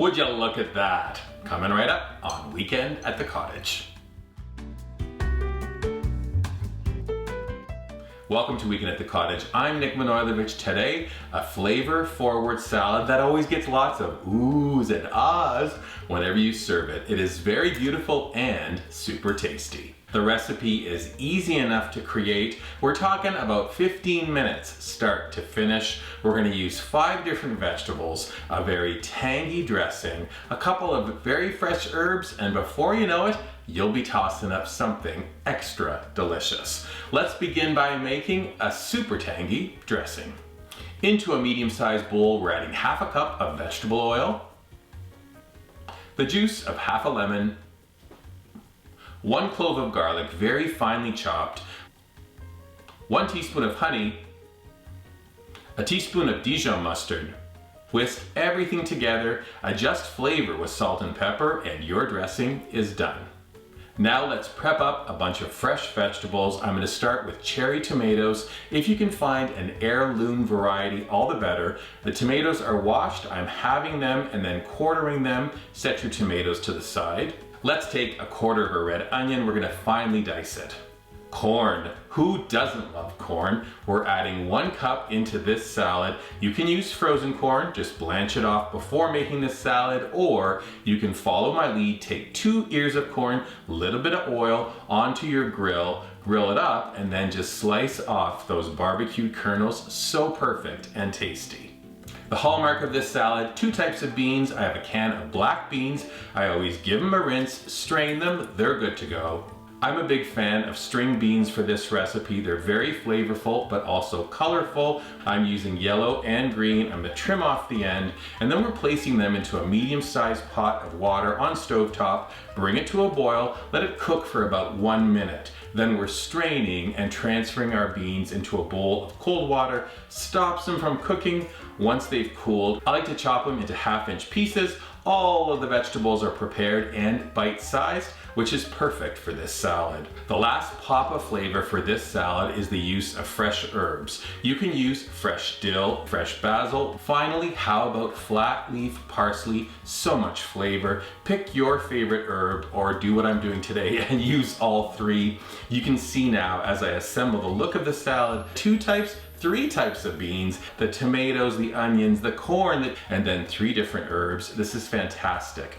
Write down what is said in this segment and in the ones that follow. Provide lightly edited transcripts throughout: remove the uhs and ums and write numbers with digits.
Would you look at that? Coming right up on Weekend at the Cottage. Welcome to Weekend at the Cottage. I'm Nick Manoilovich. Today, a flavor-forward salad that always gets lots of oohs and ahs whenever you serve it. It is very beautiful and super tasty. The recipe is easy enough to create. We're talking about 15 minutes start to finish. We're going to use 5 different vegetables, a very tangy dressing, a couple of very fresh herbs, and before you know it, you'll be tossing up something extra delicious. Let's begin by making a super tangy dressing. Into a medium-sized bowl, we're adding half a cup of vegetable oil, the juice of half a lemon, 1 clove of garlic, very finely chopped, 1 teaspoon of honey, a teaspoon of Dijon mustard. Whisk everything together, adjust flavor with salt and pepper, and your dressing is done. Now let's prep up a bunch of fresh vegetables. I'm going to start with cherry tomatoes. If you can find an heirloom variety, all the better. The tomatoes are washed. I'm halving them and then quartering them. Set your tomatoes to the side. Let's take a quarter of a red onion. We're going to finely dice it. Corn. Who doesn't love corn? We're adding 1 cup into this salad. You can use frozen corn, just blanch it off before making this salad, or you can follow my lead, take 2 ears of corn, a little bit of oil onto your grill, grill it up, and then just slice off those barbecued kernels. So perfect and tasty. The hallmark of this salad, 2 types of beans. I have a can of black beans. I always give them a rinse, strain them, they're good to go. I'm a big fan of string beans for this recipe. They're very flavorful, but also colorful. I'm using yellow and green. I'm gonna trim off the end, and then we're placing them into a medium-sized pot of water on stovetop. Bring it to a boil, let it cook for about 1 minute. Then we're straining and transferring our beans into a bowl of cold water. Stops them from cooking. Once they've cooled, I like to chop them into 1/2-inch pieces. All of the vegetables are prepared and bite-sized, which is perfect for this salad. The last pop of flavor for this salad is the use of fresh herbs. You can use fresh dill, fresh basil. Finally, how about flat leaf parsley? So much flavor. Pick your favorite herb or do what I'm doing today and use all 3. You can see now as I assemble the look of the salad, 2 types, 3 types of beans, the tomatoes, the onions, the corn, and then 3 different herbs. This is fantastic.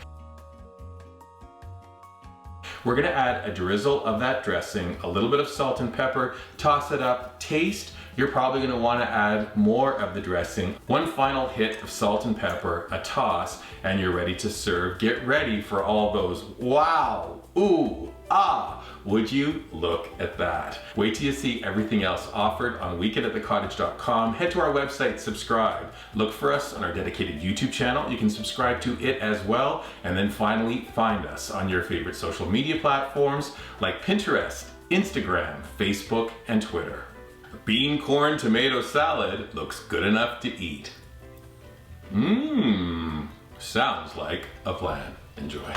We're gonna add a drizzle of that dressing, a little bit of salt and pepper, toss it up, taste. You're probably gonna wanna add more of the dressing. 1 final hit of salt and pepper, a toss, and you're ready to serve. Get ready for all those wow, ooh, ah. Would you look at that? Wait till you see everything else offered on weekendatthecottage.com. Head to our website, subscribe. Look for us on our dedicated YouTube channel. You can subscribe to it as well. And then finally, find us on your favorite social media platforms like Pinterest, Instagram, Facebook, and Twitter. Bean, corn, tomato salad looks good enough to eat. Sounds like a plan. Enjoy.